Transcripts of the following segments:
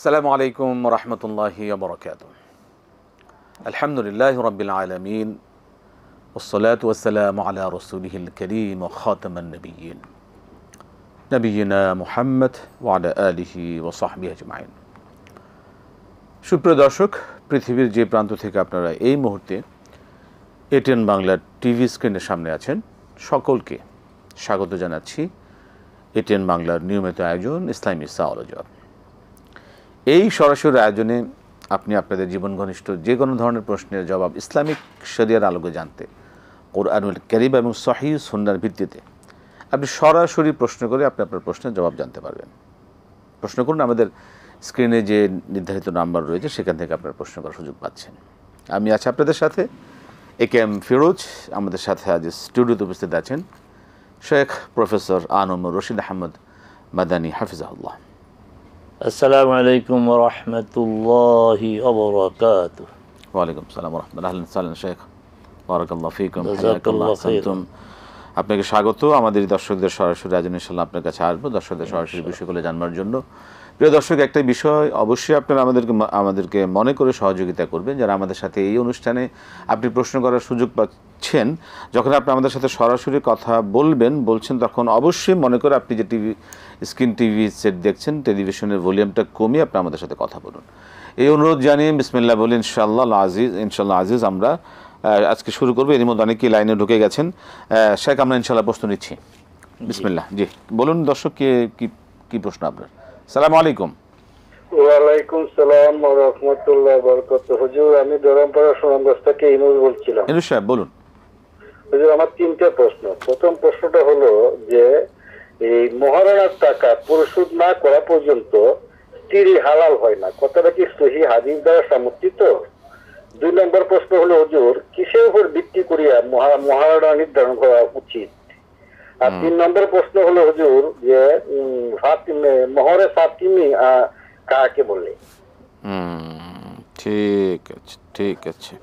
আসসালামু আলাইকুম ওয়া রাহমাতুল্লাহি ওয়া বারাকাতুহু। আলহামদুলিল্লাহি রাব্বিল আলামিন ওয়াসসালাতু ওয়াসসালামু আলা রাসূলিহিল কারীম ওয়া খাতামান নাবিয়্যিন নবিয়িনা মুহাম্মদ ওয়া আলা আলিহি ওয়া সাহবিহি আজমাইন। সুপ্রিয় দর্শক, পৃথিবীর যে প্রান্ত থেকে আপনারা এই মুহূর্তে এটিএন বাংলার টিভি স্ক্রিনের সামনে আছেন, সকলকে স্বাগত জানাচ্ছি এটিএন বাংলার নিয়মিত আয়োজন ইসলামী সাওয়ালজবাব। এই সরাসরি আয়োজনে আপনি আপনাদের জীবন ঘনিষ্ঠ যে কোনো ধরনের প্রশ্নের জবাব ইসলামিক শরিয়ার আলোকে জানতে কোরআনুল কারীম এবং সহিহ সুন্নাহর ভিত্তিতে আপনি সরাসরি প্রশ্ন করে আপনি আপনার প্রশ্নের জবাব জানতে পারবেন। প্রশ্ন করুন, আমাদের স্ক্রিনে যে নির্ধারিত নাম্বার রয়েছে সেখান থেকে আপনার প্রশ্ন করার সুযোগ পাচ্ছেন। আমি আছি আপনাদের সাথে একেএম ফিরোজ। আমাদের সাথে আজ স্টুডিওতে উপস্থিত আছেন শেখ প্রফেসর আনম রশিদ আহমদ মাদানী হাফিজাহুল্লাহ। আসসালামু আলাইকুম ওয়া রাহমাতুল্লাহি ওয়া বারাকাতুহু। ওয়া আলাইকুম আসসালাম ওয়া রাহমাতুল্লাহি ওয়া বারাকাতুহু। শেখ বারাকাল্লাহু ফীকুম। জাযাকাল্লাহু খাইরান। আপনাকে স্বাগত। আমাদের দর্শকদের সরাসরি আয়োজন ইনশাআল্লাহ আপনার কাছে আসবো দর্শকদের সরাসরি বিষয়গুলো জানবার জন্য। প্রিয় দর্শক, একটা বিষয় অবশ্যই আপনারা আমাদেরকে মনে করে সহযোগিতা করবেন, যারা আমাদের সাথে এই অনুষ্ঠানে আপনি প্রশ্ন করার সুযোগ পাচ্ছেন। যখন আপনি আমাদের সাথে সরাসরি কথা বলছেন তখন অবশ্যই মনে করে আপনি যে টিভি সেট দেখছেন, টেলিভিশনের ভলিউমটা কমিয়ে আপনি আমাদের সাথে কথা বলুন। এই অনুরোধ জানিয়ে বিসমিল্লাহ বলি ইনশাআল্লাহ আজিজ আমরা আজকে শুরু করবো। এর মধ্যে অনেকেই লাইনে ঢুকে গেছেন। শেখ, আমরা ইনশাআল্লাহ প্রশ্ন নিচ্ছি। বিসমিল্লাহ। জি বলুন দর্শক, কি প্রশ্ন আপনার? আসসালামু আলাইকুম। ওয়ালাইকুম সালাম ওয়া রাহমাতুল্লাহি ওয়া বারাকাতুহু। হুজুর, আমি ধরমপাড়া সুনামগঞ্জ থেকে ইনুস বলছিলাম। ইনুস সাহেব বলুন। হুজুর, আমার তিনটা প্রশ্ন। প্রথম প্রশ্নটা হলো যে এই মহারণার টাকা পরিশোধ না করা পর্যন্ত স্ত্রী হালাল হয় না, কথাটা কি সহিহ হাদিস দ্বারা সমর্থিত? দুই নম্বর প্রশ্ন হলো হুজুর, কিসের উপর ভিত্তি করিয়া মহারণা নির্ধারণ করা উচিত? আর তিন নম্বর প্রশ্ন হলো হুজুর যে মহরে ফাতিমি কাকে বলে? ঠিক আছে,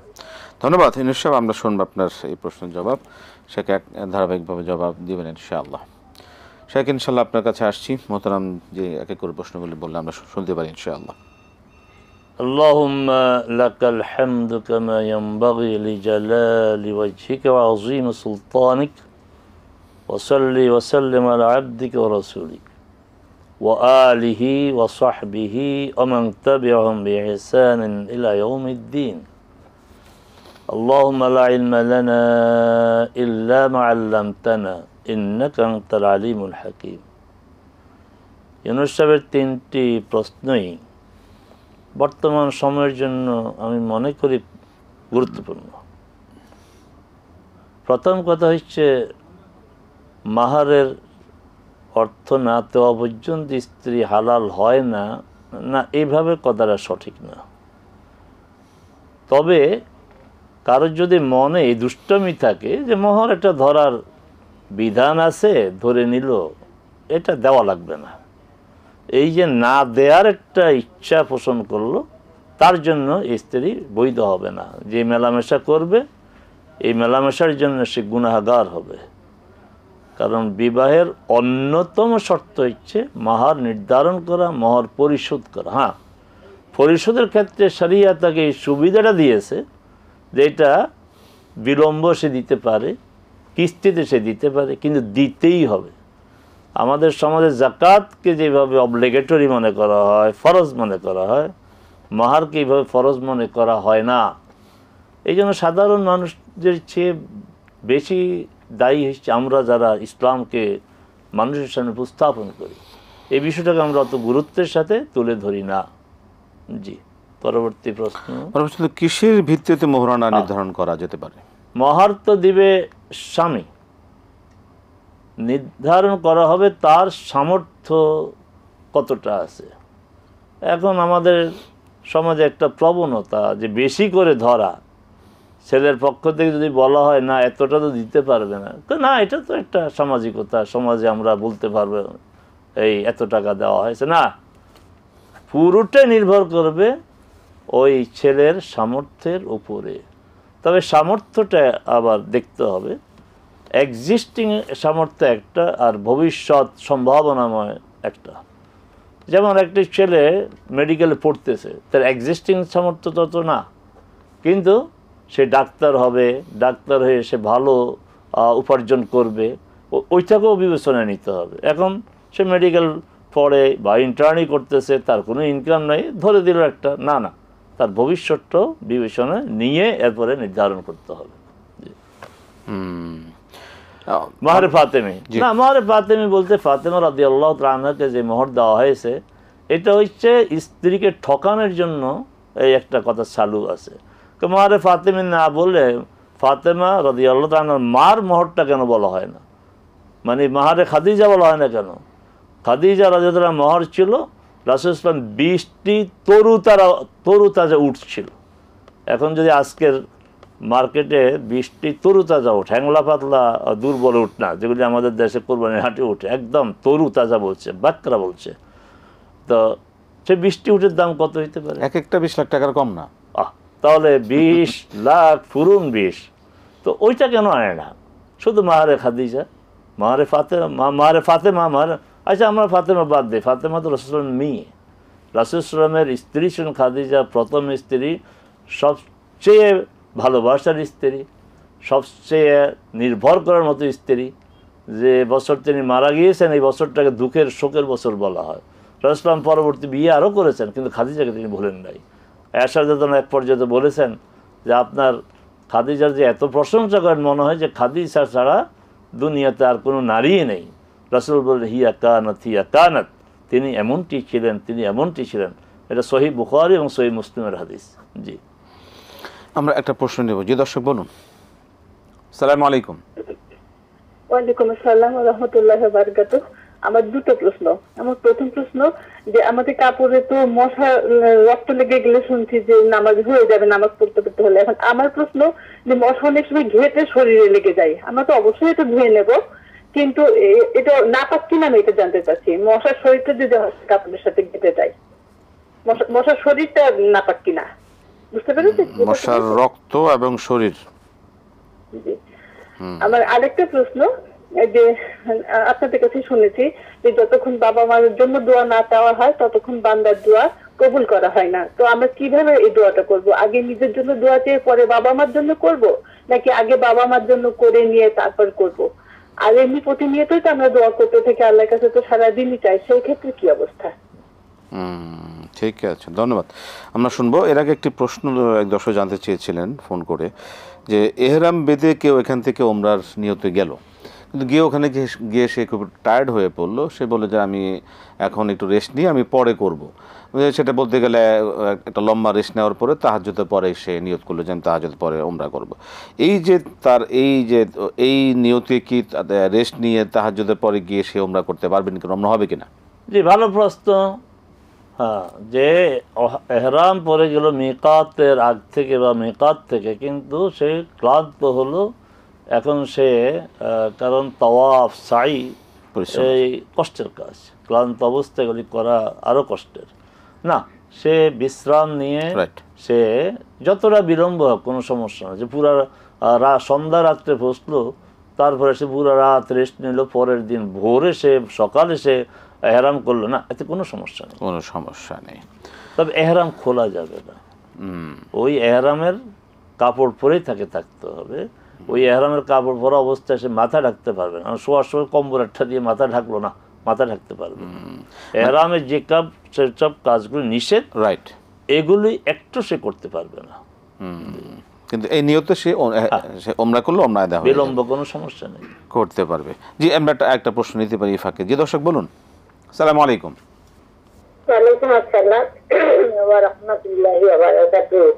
ধন্যবাদ ইনুস সাহেব। আমরা শুনবো আপনার এই প্রশ্নের জবাব। শেখ ধারাবাহিকভাবে জবাব দিবেন ইনশাআল্লাহ। শেখ, ইনশাআল্লাহ আপনার কাছে আসছি। মোহতারাম যে এক এক করে প্রশ্নগুলি বললে আমরা শুনতে পারি ইনশাআল্লাহ। আল্লাহুম্মা লাকাল হামদু কামা ইয়ানবাগি লিজালালি ওয়াজহিকা ওয়া আযীমি সুলতানিক ওয়া সাল্লি ওয়া সাল্লিম আলা আবদিকা ওয়া রাসূলিক ওয়া আলিহি ওয়া সাহবিহি ওয়া মান তাবি'আহুম বিইহসানিন ইলা ইয়াউমিদ্দিন। আল্লাহুম্মা লা ইলমা লানা ইল্লা মা 'আল্লামতানা ইন্নাকা আনতাল আলিমুল হাকীম। ইউনুস সাহেবের তিনটি প্রশ্নই বর্তমান সময়ের জন্য আমি মনে করি গুরুত্বপূর্ণ। প্রথম কথা হচ্ছে, মাহারের অর্থ না দেওয়া পর্যন্ত স্ত্রী হালাল হয় না, এইভাবে কথাটা সঠিক না। তবে কারোর যদি মনে এই দুষ্টমি থাকে যে মোহর একটা ধরার বিধান আছে, ধরে নিল, এটা দেওয়া লাগবে না, এই যে না দেওয়ার একটা ইচ্ছা পোষণ করলো, তার জন্য স্ত্রী বৈধ হবে না। যে মেলামেশা করবে, এই মেলামেশার জন্য সে গুনাহগার হবে। কারণ বিবাহের অন্যতম শর্ত হচ্ছে মাহার নির্ধারণ করা, মহর পরিশোধ করা। হ্যাঁ, পরিশোধের ক্ষেত্রে শরিয়া তাকে এই সুবিধাটা দিয়েছে যে এটা বিলম্ব সে দিতে পারে, কিস্তিতে সে দিতে পারে, কিন্তু দিতেই হবে। আমাদের সমাজে যাকাতকে যেভাবে অবলিগেটরি মনে করা হয়, ফরজ মনে করা হয়, মাহারকে এইভাবে ফরজ মনে করা হয় না। এই জন্য সাধারণ মানুষদের চেয়ে বেশি দায়ী হচ্ছে আমরা যারা ইসলামকে মানুষের সামনে উপস্থাপন করি। এই বিষয়টাকে আমরা অত গুরুত্বের সাথে তুলে ধরি না। জি, পরবর্তী প্রশ্ন। কিসের ভিত্তিতে মোহরানা নির্ধারণ করা যেতে পারে? মহার তো দিবে স্বামী, নির্ধারণ করা হবে তার সামর্থ্য কতটা আছে। এখন আমাদের সমাজে একটা প্রবণতা যে বেশি করে ধরা, ছেলের পক্ষ থেকে যদি বলা হয় না এতটা তো দিতে পারবে না, না এটা তো একটা সামাজিকতা, সমাজে আমরা বলতে পারবো এই এত টাকা দেওয়া হয়েছে না। পুরোটাই নির্ভর করবে ওই ছেলের সামর্থ্যের উপরে। তবে সামর্থ্যটা আবার দেখতে হবে, এক্সিস্টিং সামর্থ্য একটা আর ভবিষ্যৎ সম্ভাবনাময় একটা। যেমন একটি ছেলে মেডিকেলে পড়তেছে, তার এক্সিস্টিং সামর্থ্য তত না, কিন্তু সে ডাক্তার হবে, ডাক্তার হয়ে সে ভালো উপার্জন করবে, ওইটাকেও বিবেচনায় নিতে হবে। এখন সে মেডিকেল পড়ে বা ইন্টার্নি করতেছে, তার কোনো ইনকাম নাই, ধরে দিল একটা, না না, তার ভবিষ্যৎটাও বিবেচনায় নিয়ে এরপরে নির্ধারণ করতে হবে। মাহরে ফাতেমি না, মাহরে ফাতেমি বলতে ফাতেমা রাদিয়াল্লাহু তাআলা আনহাকে যে মোহর দেওয়া হয়েছে, এটা হচ্ছে স্ত্রীকে ঠকানোর জন্য এই একটা কথা চালু আছে। তো মাহরে ফাতেমি না বলে ফাতেমা রাদিয়াল্লাহু তাআলা আনহার মার মোহরটা কেন বলা হয় না? মানে মাহরে খাদিজা বলা হয় না কেন? খাদিজা রাদিয়াল্লাহু তাআলা মোহর ছিল রাসূল সাল্লাল্লাহু আলাইহি ওয়াসাল্লাম 20টি তরুতাজা উট ছিল। এখন যদি আজকের মার্কেটে 20টি তরুতাজা উঠ, হ্যাংলা পাতলা দুর্বল উঠ না, যেগুলি আমাদের দেশে কোরবানির হাটে উঠে, একদম তরুতাজা বলছে, বাকরা বলছে, তো সে 20টি উটের দাম কত হইতে পারে? এক একটা 20 লাখ টাকার কম না। তাহলে 20 লাখ ফুরুন 20, তো ওইটা কেন আনে না? শুধু মাহারে খাদিজা, মাহারে ফাতেমা, আচ্ছা আমরা ফাতেমা বাদ দিই, ফাতেমা তো রাসূল সাল্লাল্লাহু আলাইহি ওয়াসাল্লামের মেয়ে, রাসূল সাল্লাল্লাহু আলাইহি ওয়াসাল্লামের স্ত্রী ছিলেন খাদিজা, প্রথম স্ত্রী, সবচেয়ে ভালোবাসার স্ত্রী, সবচেয়ে নির্ভর করার মতো স্ত্রী। যে বছর তিনি মারা গিয়েছেন, এই বছরটাকে দুঃখের শোকের বছর বলা হয়। রাসূল সাল্লাল্লাহু আলাইহি ওয়াসাল্লাম পরবর্তী বিয়ে আরও করেছেন, কিন্তু খাদিজাকে তিনি ভুলেন নাই। আয়েশা রাদিয়াল্লাহু আনহা এক পর্যায়ে বলেছেন যে আপনার খাদিজার যে এত প্রশংসা করেন, মনে হয় যে খাদিজা ছাড়া দুনিয়াতে আর কোনো নারীই নেই। রাসূল বললেন হিয়া কানাত, তিনি এমনটি ছিলেন। এটা সহিহ বুখারী এবং সহিহ মুসলিমের হাদিস। জি, আমরা একটা প্রশ্ন নেব। জি দর্শক বলুন। আসসালামু আলাইকুম। ওয়ালাইকুম আসসালাম ওয়া রাহমাতুল্লাহি ওয়া বারাকাতুহু। আমার দুটো প্রশ্ন। আমার প্রথম প্রশ্ন যে আমাদের কাপড়ে তো মশা রক্ত লেগে গেলে শুনছি যে নামাজ হয়ে যাবে, নামাজ পড়তে হলে। এখন আমার প্রশ্ন যে মশা অনেক সময় ঘেঁটে শরীরে লেগে যায়, আমরা তো অবশ্যই এটা ধুয়ে নেব, কিন্তু এটা নাপাক কিনা আমি এটা জানতে চাচ্ছি। মশার শরীরটা যদি কাপড়ের সাথে ঘেঁটে যায়, মশার শরীরটা নাপাক কিনা, বুঝতে পেরেছি? মশার রক্ত এবং শরীর। আমার আরেকটা প্রশ্ন যে আপনাদের কাছে শুনেছি যে যতক্ষণ বাবা মার জন্য দোয়া না চাওয়া হয় ততক্ষণ বান্দার দোয়া কবুল করা হয় না। তো আমরা কিভাবে এই দোয়াটা করব? আগে নিজের জন্য দোয়া চেয়ে পরে বাবা মার জন্য করব, নাকি আগে বাবা মার জন্য করে নিয়ে তারপর করব? আর এমনি প্রতিনিয়তই তো আমরা দোয়া করতে থাকি আল্লাহর কাছে, তো সারাদিনই চাই, সেই ক্ষেত্রে কি অবস্থা? ঠিক আছে, ধন্যবাদ। আমরা শুনবো। এর আগে একটি প্রশ্ন এক দর্শক জানতে চেয়েছিলেন ফোন করে, যে এহরাম বেঁধে কেউ এখান থেকে ওমরার নিয়তে গেল, কিন্তু গিয়ে ওখানে গিয়ে সে খুব টায়ার্ড হয়ে পড়লো। সে বলে যে আমি এখন একটু রেস্ট নিয়ে আমি পরে করব। সেটা বলতে গেলে একটা লম্বা রেস্ট নেওয়ার পরে তাহাজ্জুদের পরে সে নিয়ত করলো যে আমি তাহাজ্জুদের পরে ওমরা করব। এই যে তার এই নিয়তে কি রেস্ট নিয়ে তাহাজ্জুদের পরে গিয়ে সে ওমরা করতে পারবেন কি, ওমরা হবে কিনা? জি, ভালো প্রশ্ন। হ্যাঁ, যে এহরাম পরে গেল মিকাতের আগ থেকে বা মিকাত থেকে, কিন্তু সে ক্লান্ত হলো, এখন সে কারণ তাওয়াফ সাই এই কষ্টের কাজ, ক্লান্ত অবস্থায় এগুলি করা আরও কষ্টের না, সে বিশ্রাম নিয়ে সে যতটা বিলম্ব হোক কোনো সমস্যা না। যে পুরা সন্ধ্যা রাত্রে বসলো, তারপরে সে পুরো রাত রেস্ট নিল, পরের দিন ভোরে সে সকালে সে এহরাম করলো না, এতে কোনো সমস্যা নেই। তবে এহরাম খোলা যাবে না, ওই এহরামের কাপড় পরেই থাকতে হবে। ওই এহরামের কাপড় পরা অবস্থায় সে মাথা ঢাকতে পারবে না, শোয়ার সময় কম্বল একটা দিয়ে মাথা ঢাকলো না, মাথা ঢাকতে পারবে। এহরামের যে সব কাজগুলি নিষেধ, রাইট, এগুলি একটু সে করতে পারবে না। কিন্তু এই নিয়তে সে ওমরা করলো, ওমরা আদায় হবে, বিলম্ব কোনো সমস্যা নেই, করতে পারবে। জি, আমরা একটা প্রশ্ন নিতে পারি ফাঁকে। জি দর্শক বলুন। আসসালামু আলাইকুম। ওয়ালাইকুম আসসালাম ওয়া রাহমাতুল্লাহি ওয়া বারাকাতুহু।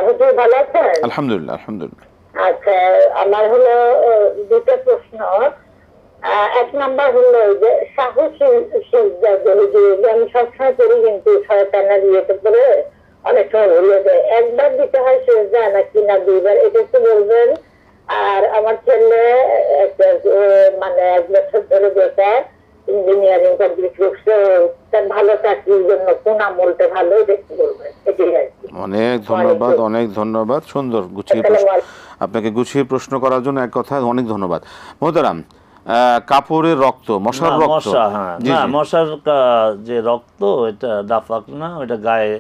হুজুর ভালো আছেন? আলহামদুলিল্লাহ। আচ্ছা, আমার হলো দুটো প্রশ্ন। এক নাম্বার হলো যে সাহসী সিজদা, যে আমি সবসময় করি কিন্তু শয়তানের ইয়েতে করে অনেক সময় ভুলে যায়, একবার দিতে হয় সিজদা নাকি না দুইবার, এটা একটু বলবেন। আর আমার ছেলে মানে 1 বছর ধরে বেকার, ইঞ্জিনিয়ারিং কমপ্লিট করছে, তার ভালো চাকরির জন্য কোন আমলটা ভালো দেখতে বলবেন, এটাই আর কি। অনেক ধন্যবাদ। সুন্দর গুছিয়ে আপনাকে গুছিয়ে প্রশ্ন করার জন্য এক কথা অনেক ধন্যবাদ। মোহতারাম, কাপড়ের রক্ত, মশার না, রক্ত? মশা, হ্যাঁ, জি, না জি। মশার যে রক্ত, এটা নাপাক না। ওটা গায়ে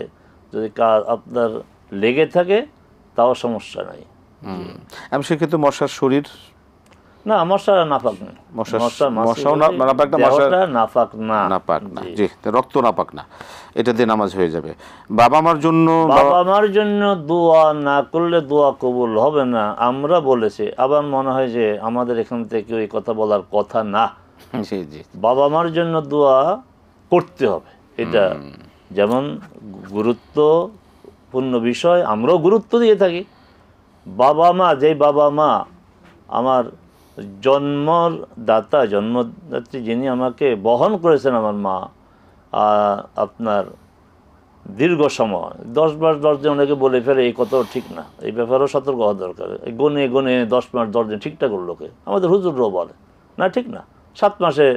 যদি আপনার লেগে থাকে তাও সমস্যা নাই। আমি সেক্ষেত্রে মশার শরীর, না, মশা নাপাক না। মশাও নাপাক না, দেহটা নাপাক না। নাপাক না, জি, রক্ত নাপাক না, এটা দিয়ে নামাজ হয়ে যাবে। বাবা মার জন্য, বাবা মার জন্য দোয়া না করলে দোয়া কবুল হবে না আমরা বলেছি। আবার মনে হয় যে আমাদের এখান থেকে ওই কথা বলার কথা না। জি জি, বাবা মার জন্য দোয়া করতে হবে, এটা যেমন গুরুত্বপূর্ণ বিষয়, আমরাও গুরুত্ব দিয়ে থাকি। বাবা মা, যেই বাবা মা আমার জন্মর দাতা, জন্মদাত্রী, যিনি আমাকে বহন করেছেন, আমার মা আপনার দীর্ঘ সময় 10 মাস 10 দিন, অনেকে বলে ফেলে, এই কথাও ঠিক না, এই ব্যাপারেও সতর্ক হওয়া দরকার। গনে গনে 10 মাস 10 দিন ঠিকঠাক করলো লোকে, আমাদের হুজুররাও বলে না, ঠিক না। 7 মাসে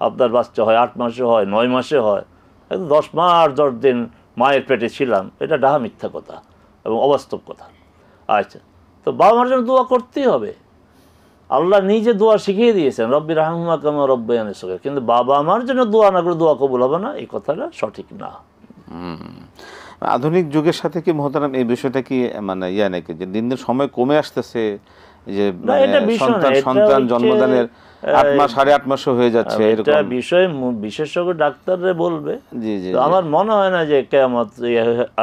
আপনার বাচ্চা হয়, 8 মাসে হয়, 9 মাসে হয়, 10 মাস 10 দিন মায়ের পেটে ছিলাম, এটা ডাহা মিথ্যা কথা এবং অবাস্তব কথা। আচ্ছা, তো বাবা মার জন্য দোয়া করতেই হবে। আল্লাহ নিজে দোয়া শিখিয়ে দিয়েছেন, রব্বি রাহমুমা কামা রব্বায়ানি সগীরা। কিন্তু বাবা মার জন্য দোয়া না করে দোয়া কবুল হবে না, এই কথাটা সঠিক না। আধুনিক যুগের সাথে কি মোহতারাম এই বিষয়টা কি মানে নাকি যে দিন দিন সময় কমে আসতেছে, যে সন্তান জন্মদানের 8 মাস 8.5 মাসও হয়ে যাচ্ছে, এটা বিষয় বিশেষজ্ঞ ডাক্তাররা বলবে। জি জি, আমার মনে হয় না যে কিয়ামত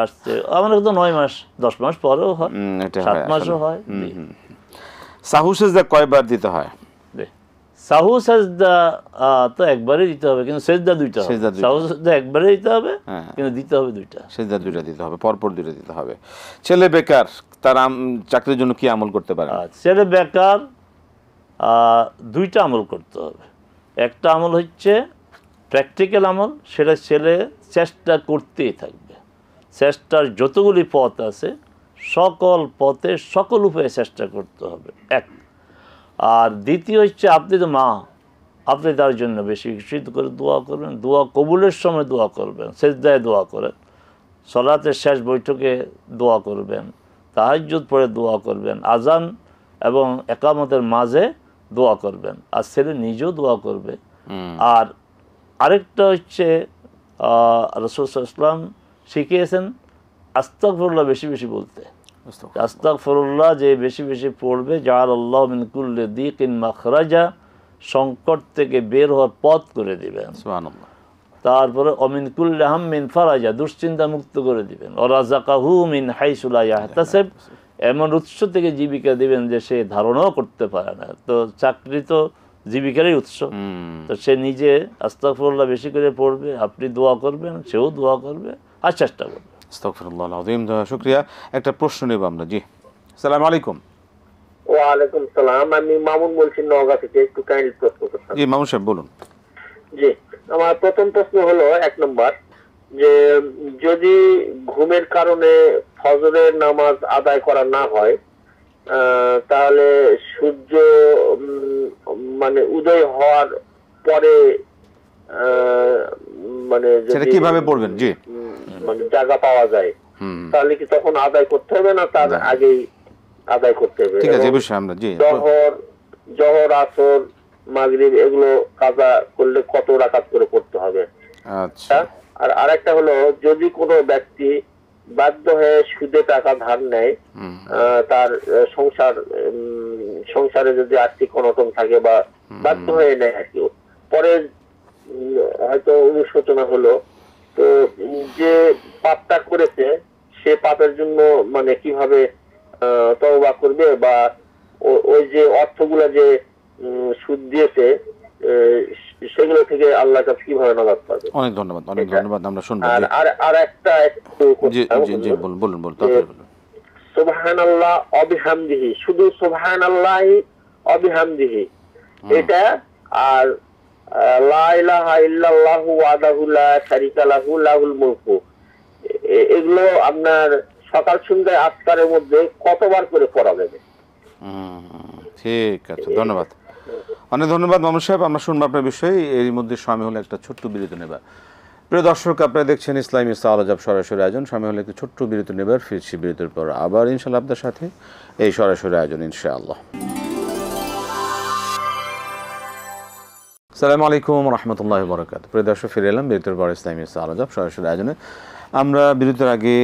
আসছে। আমার তো 9 মাস 10 মাস পরেও হয়, 7 মাসও হয়। সাহু সিজদা কয়বার দিতে হয়? সাহু সাজদা তো একবারই দিতে হবে, কিন্তু সেজদা দুইটা হবে। সাহু সাজদা একবারই দিতে হবে, কিন্তু দিতে হবে দুইটা। সেজদা দুইটা দিতে হবে, পরপর দুইটা দিতে হবে। ছেলে বেকার, তার চাকরির জন্য কি আমল করতে পারে? ছেলে বেকার দুইটা আমল করতে হবে। একটা আমল হচ্ছে প্র্যাকটিক্যাল আমল, সেটা ছেলে চেষ্টা করতেই থাকবে। চেষ্টার যতগুলি পথ আছে, সকল পথে সকল উপায়ে চেষ্টা করতে হবে, এক। আর দ্বিতীয় হচ্ছে, আপনি তো মা, আপনি তার জন্য বেশি বেশি করে দোয়া করবেন। দোয়া কবুলের সময় দোয়া করবেন, সেজদায় দোয়া করেন, সলাতের শেষ বৈঠকে দোয়া করবেন, তাহাজ্জুদ পড়ে দোয়া করবেন, আজান এবং একামতের মাঝে দোয়া করবেন, আর ছেলে নিজেও দোয়া করবে। আর আরেকটা হচ্ছে রাসূল সাল্লাল্লাহু আলাইহি ওয়াসাল্লাম শিখিয়েছেন আস্তাগফিরুল্লাহ বেশি বেশি বলতে। আস্তাগফিরুল্লাহ যে বেশি বেশি পড়বে, জাআলাল্লাহু মিন কুল্লি দীকিন মাখরাজা, সংকট থেকে বের হওয়ার পথ করে দিবেন, সুবহানাল্লাহ। তারপরে অমিন কুল্লি হাম্মিন ফারাজা, দুশ্চিন্তা মুক্ত করে দিবেন, ওয়ারাযাকাহু মিন হাইসু লা ইয়াহতাসিব, এমন উৎস থেকে জীবিকা দিবেন যে সে ধারণাও করতে পারে না। তো চাকরি তো জীবিকারই উৎস, তো সে নিজে আস্তাগফিরুল্লাহ বেশি করে পড়বে, আপনি দোয়া করবেন, সেও দোয়া করবে, আর চেষ্টা করবে। আস্তাগফিরুল্লাহ আযীম, শুকরিয়া। একটা প্রশ্ন নেব আমরা। জি, আসসালামু আলাইকুম। ওয়ালাইকুম সালাম, আমি মামুন বলছি নওগাঁ থেকে। একটু কাইন্ডলি প্রশ্ন করতে। জি মামুন সাহেব বলুন। জি, আমার প্রথম প্রশ্ন হলো 1 নম্বর, যে যদি ঘুমের কারণে ফজরের নামাজ আদায় করা না হয়, তাহলে সূর্য মানে উদয় হওয়ার পরে মানে সেটা কিভাবে পড়বেন? জি, মানে জায়গা পাওয়া যায়, তাহলে কি তখন আদায় করতে হবে না তার আগেই আদায় করতে হবে? ঠিক আছে, এই বিষয়ে আমরা জি জোহর আসর মাগরিব এগুলো কাজা করলে কত রাকাত করে পড়তে হবে? আচ্ছা। আর আরেকটা হলো, যদি কোনো ব্যক্তি বাধ্য হয়ে সুদে টাকা ধার নেয়, তার সংসারে যদি আর্থিক অনটন থাকে বা বাধ্য হয়ে নেয় আর কি, পরে হয়তো অনুশোচনা হলো, তো যে পাপটা করেছে সে পাপের জন্য মানে কিভাবে তওবা করবে, বা ওই যে অর্থগুলো যে সুদ দিয়েছে সেগুলো থেকে আল্লাহর কাছে কিভাবে নাজাত পাবে? অনেক ধন্যবাদ, অনেক ধন্যবাদ, আমরা শুনবো। আর একটা জি জি বলুন বলুন বলুন, তাড়াতাড়ি বলুন। সুবহানাল্লাহ অবিহামদিহি, শুধু সুবহানাল্লাহি অবিহামদিহি এটা, আর লা ইলাহা ইল্লাল্লাহু ওয়াহদাহু লা শারীকা লাহু লাহুল মুলকু, এগুলো আপনার সকাল সন্ধ্যায় আজকারের মধ্যে কতবার করে পড়া যাবে? ঠিক আছে, ধন্যবাদ, অনেক ধন্যবাদ মামুন সাহেব। আমরা শুনবো আপনার বিষয়ে। এর মধ্যে সময় হলো একটা ছোট্ট বিরতি নেবার। প্রিয় দর্শক, আপনারা দেখছেন ইসলামী সাওয়াল-ও-জাওয়াব সরাসরি আয়োজন। সময় হলো একটু ছোট্ট বিরতি নেবার, ফিরছি বিরতির পর আবার ইনশাআল্লাহ আপনার সাথে এই সরাসরি আয়োজন ইনশাআল্লাহ। আসসালামু আলাইকুম রহমতুল্লাহ বরকাত। প্রিয় দর্শক, ফিরে এলাম বিরতির পর ইসলামী আলাদা সরাসরি আয়োজনে। আমরা বিরতির আগে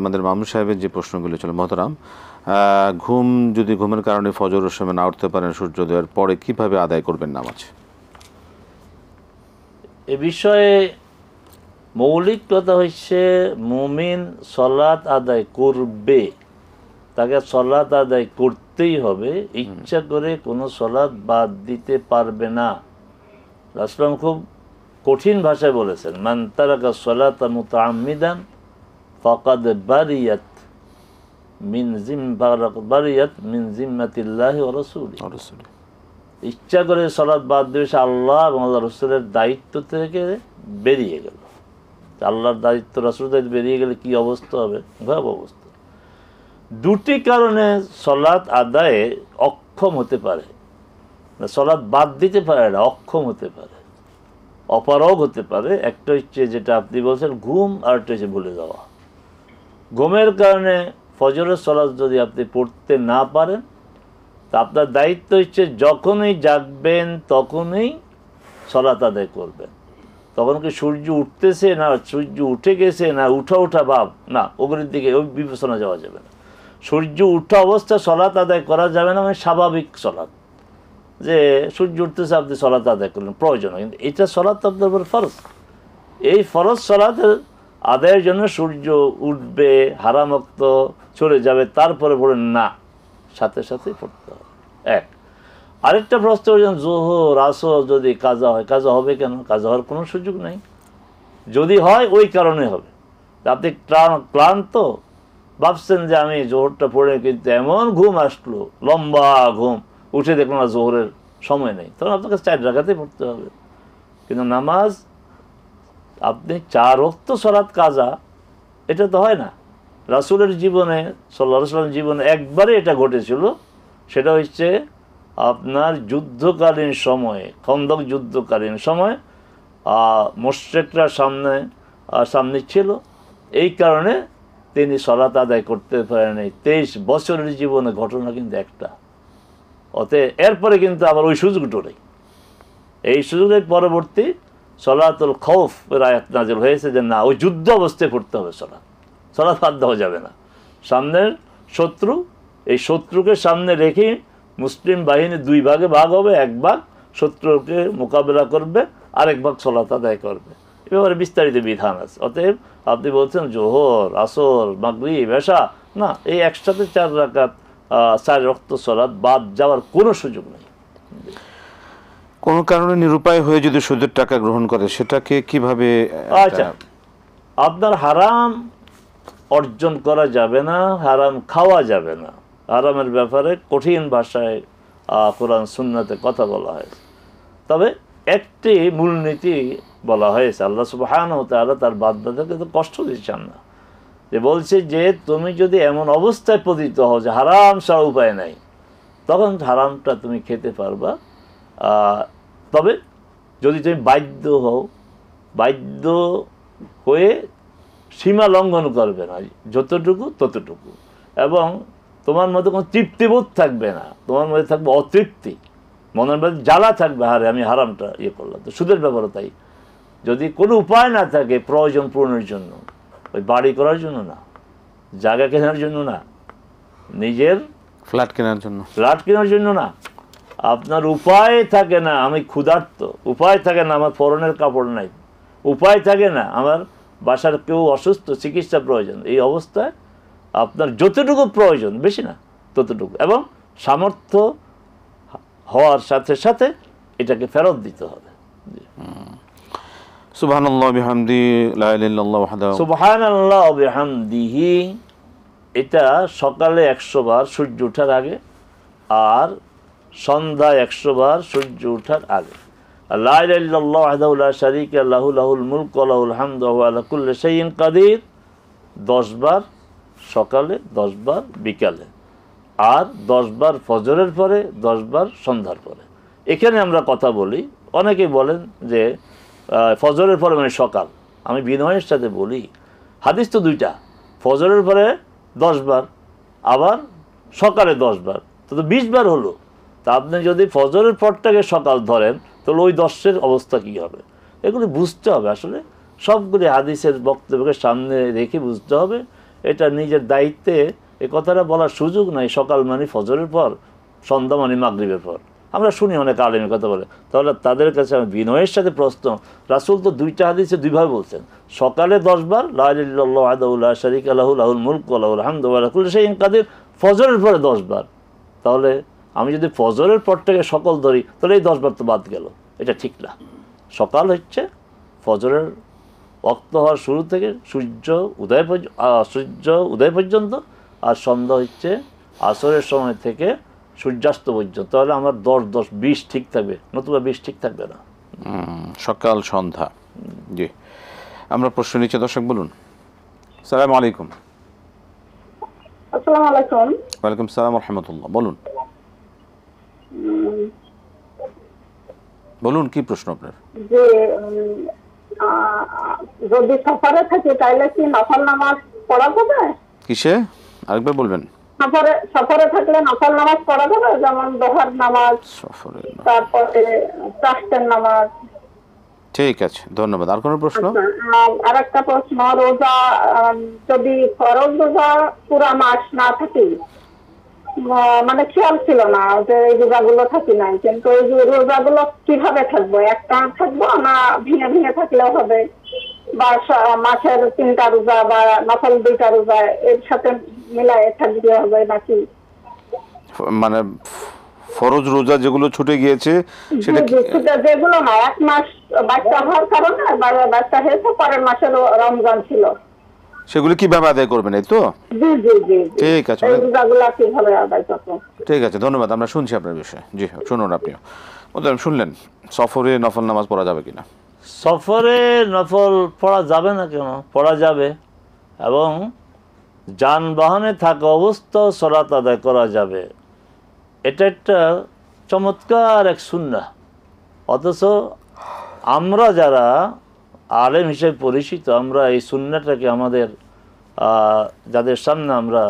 আমাদের মামুন সাহেবের যে প্রশ্নগুলো ছিল, মহতারাম, যদি ঘুমের কারণে ফজরের সময় না উঠতে পারেন সূর্যোদয়ের পরে কিভাবে আদায় করবেন নামাজ? এ বিষয়ে মৌলিক কথা হচ্ছে, মুমিন সলাত আদায় করবে, তাকে সলাত আদায় করতেই হবে, ইচ্ছা করে কোনো সলাত বাদ দিতে পারবে না। রাসূল খুব কঠিন ভাষায় বলেছেন, মান তারাকা সলাতা মুতাআম্মিদান ফাকাদ বারিয়াত মিন জিম্মাতিল্লাহি ওয়া রাসূলিহি। ইচ্ছা করে সলাত বাদ দেবে, সে আল্লাহ এবং আল্লাহ রাসূলের দায়িত্ব থেকে বেরিয়ে গেল। আল্লাহর দায়িত্ব, রাসূলের দায়িত্ব বেরিয়ে গেলে কি অবস্থা হবে? ভয়াবহ অবস্থা। দুটি কারণে সলাত আদায়ে অক্ষম হতে পারে, সলাত বাদ দিতে পারে না, অক্ষম হতে পারে, অপারগ হতে পারে। একটা হচ্ছে যেটা আপনি বলছেন ঘুম, আর একটা হচ্ছে ভুলে যাওয়া। ঘুমের কারণে ফজরের সলাত যদি আপনি পড়তে না পারেন, তা আপনার দায়িত্ব হচ্ছে যখনই জাগবেন তখনই সলাত আদায় করবেন। তখন কি সূর্য উঠতেছে না সূর্য উঠে গেছে না উঠা ভাব, না, ওগুলির দিকে ওই বিবেচনা যাওয়া যাবে না। সূর্য উঠা অবস্থায় সলাত আদায় করা যাবে না, মানে স্বাভাবিক সলাত, যে সূর্য উঠতেছে আপনি সলাত আদায় করলেন, প্রয়োজন। কিন্তু এটা সলাত আপনার উপর ফরজ। এই ফরজ সলাতের আদায়ের জন্য সূর্য উঠবে, হারামুক্ত চলে যাবে, তারপরে পড়েন না, সাথে সাথেই পড়তে হবে। এক। আরেকটা প্রশ্ন হচ্ছেন, জোহর আসর যদি কাজা হয়, কাজা হবে কেন? কাজা হওয়ার কোনো সুযোগ নেই। যদি হয় ওই কারণে হবে, আপনি ক্লান্ত, ভাবছেন যে আমি জোহরটা পড়ে, কিন্তু এমন ঘুম আসলো, লম্বা ঘুম, উঠে দেখুন না জোহরের সময় নেই, তখন আপনাকে 4 রাকাতেই পড়তে হবে। কিন্তু নামাজ আপনি 4 ওয়াক্ত সলাত কাজা, এটা তো হয় না। রাসূলের জীবনে, সাল্লাল্লাহু আলাইহি ওয়াসাল্লামের জীবনে একবারে এটা ঘটেছিল। সেটা হচ্ছে আপনার যুদ্ধকালীন সময়ে, খন্দক যুদ্ধকালীন সময় মুশরিকরা সামনে ছিল, এই কারণে তিনি সলাত আদায় করতে পারেননি। 23 বছরের জীবনে ঘটনা কিন্তু একটা। এরপরে কিন্তু আবার ওই সুযোগটা নেই। এই সুযোগের পরবর্তী সলাতুল খৌফ এর আয়াত নাযিল হয়েছে যে না, ওই যুদ্ধ অবস্থায় পড়তে হবে সলাত বাদ দেওয়া যাবে না। সামনের শত্রু, এই শত্রুকে সামনে রেখে মুসলিম বাহিনী 2 ভাগে ভাগ হবে, 1 ভাগ শত্রুকে মোকাবেলা করবে, আরেক ভাগ সলাত আদায় করবে। এ ব্যাপারে বিস্তারিত বিধান আছে। অতএব আপনি বলছেন জোহর, আসর, মাগরিব, এশা, না, এই একসাথে 4 রাকাত 4 ওয়াক্ত সলাত বাদ যাওয়ার কোনো সুযোগ নেই। কোনো কারণে নিরুপায় হয়ে যদি সুদের টাকা গ্রহণ করে, সেটাকে কিভাবে? আচ্ছা, আপনার হারাম অর্জন করা যাবে না, হারাম খাওয়া যাবে না। হারামের ব্যাপারে কঠিন ভাষায় কোরআন সুন্নাতে কথা বলা হয়েছে। তবে একটি মূলনীতি বলা হয়েছে, আল্লাহ সুবহানাহু ওয়া তাআলা তার বান্দাদেরকে তো কষ্ট দিচ্ছেন না, যে বলছে যে তুমি যদি এমন অবস্থায় পতিত হও যে হারাম ছাড়া উপায় নাই, তখন হারামটা তুমি খেতে পারবা। তবে যদি তুমি বাধ্য হয়ে সীমা লঙ্ঘন করবে না, যতটুকু ততটুকু, এবং তোমার মধ্যে কোনো তৃপ্তিবোধ থাকবে না, তোমার মধ্যে থাকবে অতৃপ্তি, মনের মধ্যে জ্বালা থাকবে, হারে আমি হারামটা করলাম। তো সুদের ব্যাপারও তাই। যদি কোনো উপায় না থাকে প্রয়োজন পূরণের জন্য, ওই বাড়ি করার জন্য না, জায়গা কেনার জন্য না, নিজের ফ্ল্যাট কেনার জন্য না, আপনার উপায় থাকে না, আমি ক্ষুধার্ত, উপায় থাকে না আমার পরনের কাপড় নাই, উপায় থাকে না আমার বাসার কেউ অসুস্থ, চিকিৎসা প্রয়োজন, এই অবস্থায় আপনার যতটুকু প্রয়োজন, বেশি না, ততটুকু, এবং সামর্থ্য হওয়ার সাথে সাথে এটাকে ফেরত দিতে হবে। সুবহানাল্লাহ বিহামদি, লা ইলাহা ইল্লাল্লাহু ওয়াহদাহু, সুবহানাল্লাহ বিহামদিহি, এটা সকালে 100 বার সূর্য ওঠার আগে, আর সন্ধ্যায় 100 বার সূর্য ওঠার আগে। লা ইলাহা ইল্লাল্লাহু ওয়াহদাহু লা শারীকা লাহু, লাহুল মুলকু ওয়া লাহুল হামদু ওয়া হুয়া আলা কুল্লি শাইইন কাদির, 10 বার সকালে, 10 বার বিকালে, আর 10 বার ফজরের পরে, 10 বার সন্ধ্যার পরে। এখানে আমরা কথা বলি, অনেকেই বলেন যে ফজরের পরে মানে সকাল। আমি বিনয়ের সাথে বলি, হাদিস তো 2টা, ফজরের পরে 10 বার, আবার সকালে 10 বার, তো 20 বার হলো। তা আপনি যদি ফজরের পরটাকে সকাল ধরেন তাহলে ওই 10-এর অবস্থা কী হবে, এগুলি বুঝতে হবে। আসলে সবগুলি হাদিসের বক্তব্যকে সামনে রেখে বুঝতে হবে। এটা নিজের দায়িত্বে এ কথাটা বলার সুযোগ নাই সকাল মানে ফজরের পর, সন্ধ্যা মানে মাগরিবের পর। আমরা শুনি অনেক আলেমের কথা বলে, তাহলে তাদের কাছে আমি বিনয়ের সাথে প্রশ্ন, রাসূল তো 2টা হাদিসে 2ভাবে বলছেন, সকালে 10 বার লা ইলাহা ইল্লাল্লাহু ওয়াহদাহু লা শারীকা লাহু লাহুল মুলকু ওয়া লাহুল হামদু ওয়া আলা কুল্লি শাইইন কাদির, ফজরের পরে 10 বার। তাহলে আমি যদি ফজরের পরটাকে সকাল ধরি তাহলে এই 10 বার তো বাদ গেল, এটা ঠিক না। সকাল হচ্ছে ফজরের ওয়াক্ত হওয়ার শুরু থেকে সূর্য উদয় পর্যন্ত, আর সন্ধ্যা হচ্ছে আসরের সময় থেকে সূর্যাস্ত পর্যন্ত। তাহলে আমার 10-10-20 ঠিক থাকবে, নতুবা 20 ঠিক থাকবে না। সকাল সন্ধ্যা। জি, আমরা প্রশ্ন নিচে দর্শক বলুন। আসসালামু আলাইকুম। আসসালামু আলাইকুম। ওয়ালাইকুম সালাম রহমতুল্লাহ। বলুন বলুন কি প্রশ্ন আপনার? যে যদি সফরে থাকি তাহলে কি নফল নামাজ পড়া যাবে? কিসে আরেকবার বলবেন? সফরে থাকলে নফল নামাজ পড়া যাবে, যেমন দোহার নামাজ, সফরে না। তারপরে চাষের নামাজ। ঠিক আছে, ধন্যবাদ। আর কোনো প্রশ্ন? আর একটা প্রশ্ন, রোজা যদি ফরজ রোজা পুরা মাস না থাকি, মানে খেয়াল ছিল না যে এই রোজাগুলো থাকি নাই, কিন্তু এই রোজাগুলো কিভাবে থাকবো, একটা থাকবো না ভেঙে ভেঙে থাকলেও হবে, বা মাসের 3টা রোজা বা নফল 2টা রোজা এর সাথে মিলাই থাকতে হবে নাকি? মানে ফরজ রোজা যেগুলো ছুটে গিয়েছে সেটা যেগুলো না 1 মাস বাচ্চা হওয়ার কারণে, বাচ্চা হয়েছে পরের মাসে রমজান ছিল, সেগুলো কিভাবে আদায় করবেন, এই তো? জি জি জি। ঠিক আছে, এই রোজাগুলো কিভাবে আদায় করবো? ঠিক আছে, ধন্যবাদ। আমরা শুনছি আপনার বিষয়ে। জি শুনুন, আপনিও শুনলেন সফরে নফল নামাজ পড়া যাবে কিনা? সফরে নফল পড়া যাবে না কেন? পড়া যাবে, এবং যানবাহনে থাকা অবস্থাও সালাত আদায় করা যাবে। এটা একটা চমৎকার এক সুন্নাহ। অথচ আমরা যারা আলেম হিসেবে পরিচিত, আমরা এই সুন্নাহটাকে আমাদের যাদের সামনে আমরা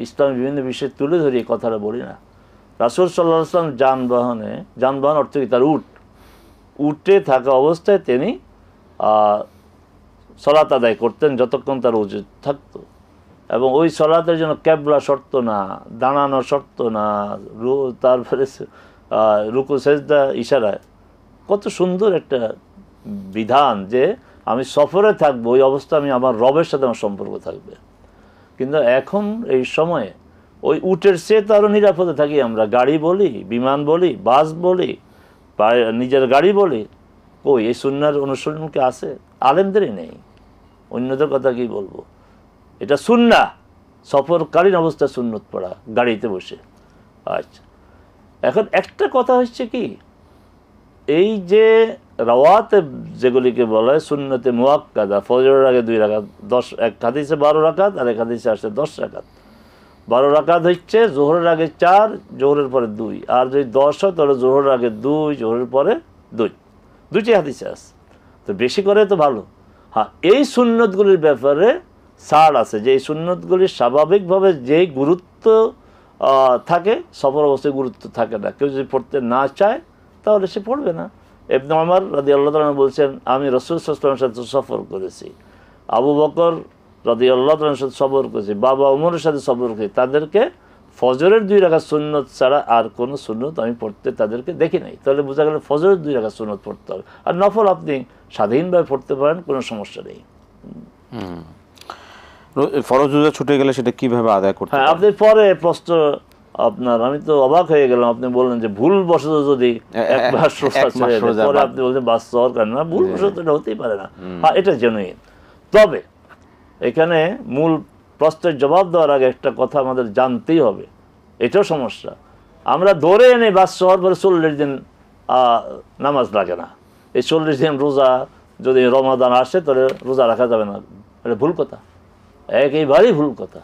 ইসলামের বিভিন্ন বিষয়ে তুলে ধরি এই কথাটা বলি না। রাসূল সাল্লাল্লাহু আলাইহি ওয়াসাল্লাম যানবাহন অর্থ কি? তার উটে থাকা অবস্থায় তিনি সালাত আদায় করতেন যতক্ষণ তার উজু থাকতো, এবং ওই সালাতের জন্য ক্যাবলা শর্ত না, দাঁড়ানো শর্ত না, তারপরে রুকু সেজদা ইশারায়। কত সুন্দর একটা বিধান যে আমি সফরে থাকবো, ওই অবস্থা আমি আমার রবের সাথে আমার সম্পর্ক থাকবে। কিন্তু এখন এই সময়ে ওই উটের চেয়ে তো আরও নিরাপদে থাকি আমরা। গাড়ি বলি, বিমান বলি, বাস বলি, নিজের গাড়ি বলি, কই এই সুন্নাহর অনুসরণ কি আছে? আলেমদেরই নেই, অন্যদের কথা কি বলবো? এটা সুন্নাহ, সফরকালীন অবস্থায় সুন্নত পড়া গাড়িতে বসে। আচ্ছা, এখন একটা কথা হচ্ছে কি, এই যে রাওয়াতে যেগুলিকে বলা হয় সুন্নতে মুআক্কাদা, ফজরের আগে 2 রাকাত, এক হাদিসে 12 রাকাত, আর এক হাদিসে আসে 10 রাকাত। 12 রাকাত হচ্ছে জোহরের আগে 4, জোহরের পরে 2, আর যদি 10 হয় তাহলে জোহরের আগে 2, জোহরের পরে 2, 2টি হাদিসে আছে। তো বেশি করে তো ভালো। হ্যাঁ, এই সুন্নতগুলির ব্যাপারে ছাড় আছে, যে এই সুন্নতগুলি স্বাভাবিকভাবে যেই গুরুত্ব থাকে, সফর অবস্থায় গুরুত্ব থাকে না। কেউ যদি পড়তে না চায় তাহলে সে পড়বে না। ইবনে ওমর রাদিয়াল্লাহু তাআলা বলছেন, আমি রাসূল সাল্লাল্লাহু আলাইহি ওয়াসাল্লামের সাথে সফর করেছি, আবু বকর রাদিয়াল্লাহু তাআলার সাথে সফর করেছি, বাবা ওমরের সাথে সফর করেছি, তাদেরকে ফজরের 2 রাকাত সুন্নত ছাড়া আর কোনো সুন্নত আমি পড়তে তাদেরকে দেখি নাই। তাহলে বোঝা গেল ফজরের 2 রাকাত সুন্নত পড়তে হবে, আর নফল আপনি স্বাধীনভাবে পড়তে পারেন, কোনো সমস্যা নেই। ফরজ রোজা ছুটে গেলে সেটা কিভাবে আদায় করতে? হ্যাঁ, আপনি পরে প্রশ্ন আপনার, আমি তো অবাক হয়ে গেলাম, আপনি বললেন যে ভুল বশত যদি 1 মাস রোজা ছেড়ে দেয়, পরে আপনি বলছেন বাস সরকার না, ভুল বশত এটা হতেই পারে না। হ্যাঁ, এটা জেনুইন। তবে এখানে মূল প্রশ্নের জবাব দেওয়ার আগে একটা কথা আমাদের জানতেই হবে, এটাও সমস্যা। আমরা ধরে এনে বাস হওয়ার পরে 40 দিন নামাজ লাগে না, এই 40 দিন রোজা যদি রমাদান আসে তাহলে রোজা রাখা যাবে না, এটা ভুল কথা, একেবারেই ভুল কথা।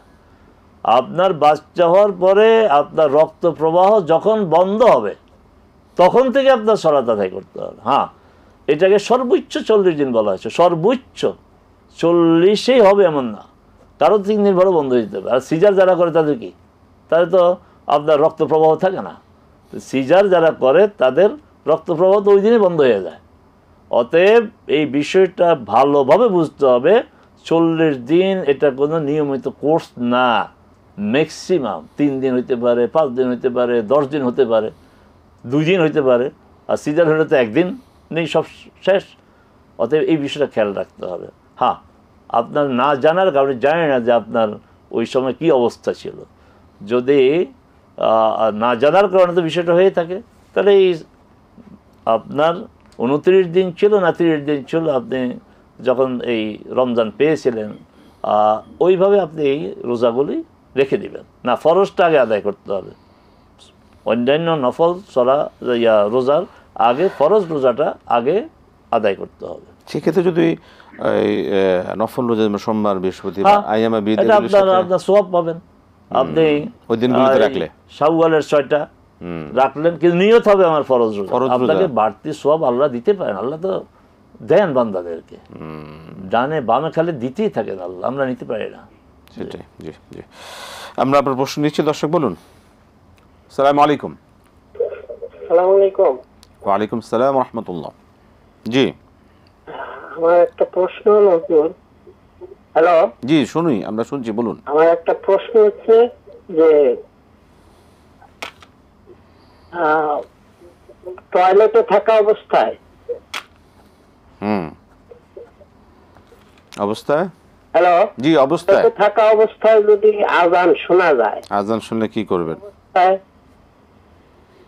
আপনার বাচ্চা হওয়ার পরে আপনার রক্ত প্রবাহ যখন বন্ধ হবে তখন থেকে আপনার সালাত আদায় করতে হবে। হ্যাঁ, এটাকে সর্বোচ্চ 40 দিন বলা হয়েছে, সর্বোচ্চ 40ই হবে এমন না, কারো 3 দিন পরে বন্ধ হয়ে যেতে হবে। আর সিজার যারা করে তাদের কি, তাদের তো আপনার রক্ত প্রবাহ থাকে না, সিজার যারা করে তাদের রক্ত প্রবাহ তো ওই দিনই বন্ধ হয়ে যায়। অতএব এই বিষয়টা ভালোভাবে বুঝতে হবে, 40 দিন এটা কোনো নিয়মিত কোর্স না, ম্যাক্সিমাম 3 দিন হইতে পারে, 5 দিন হইতে পারে, 10 দিন হতে পারে, 2 দিন হইতে পারে, আর সিজার হলে তো একদিন নেই, সব শেষ। অতএব এই বিষয়টা খেয়াল রাখতে হবে। হ্যাঁ, আপনার না জানার কারণে জানে না যে আপনার ওই সময় কি অবস্থা ছিল। যদি না জানার কারণে তো বিষয়টা হয়ে থাকে, তাহলে এই আপনার 29 দিন ছিল না 30 দিন ছিল, আপনি যখন এই রমজান পেয়েছিলেন ওইভাবে আপনি এই রোজাগুলি রেখে দিবেন না, ফরজটা আগে আদায় করতে হবে। অন্যান্য নফল রোজার আগে ফরজ রোজাটা আগে আদায় করতে হবে। সেক্ষেত্রে যদি নফল রোজা সোমবার, বৃহস্পতিবার, আইয়ামে বিদ, এটা আপনার সওয়াব পাবেন। আপনি ওই দিনগুলোতে রাখলে শাওয়ালের 6টা রাখলেন, কিন্তু নিয়ত হবে আমার ফরজ রোজা। আপনাকে বাড়তি সওয়াব আল্লাহ দিতে পারেন, আল্লাহ তো দেন বান্দাদেরকে, ডানে বামে খালি দিতেই থাকেন আল্লাহ, আমরা নিতে পারি না। সেটাই। জি জি, আমরা আপনার প্রশ্ন নিচ্ছি, দর্শক বলুন। আসসালামু আলাইকুম। আসসালামু আলাইকুম। ওয়ালাইকুম আসসালাম ওয়া রাহমাতুল্লাহ। জি, আমার একটা প্রশ্ন হলো, হ্যালো, জি শুনি, আমরা শুনছি, বলুন। আমার একটা প্রশ্ন হচ্ছে যে টয়লেটে থাকা অবস্থায় অবস্থায়, হ্যালো, জি অবস্থায় থাকা অবস্থায় যদি আজান শোনা যায়, আজান শুনলে কি করবেন? হ্যাঁ,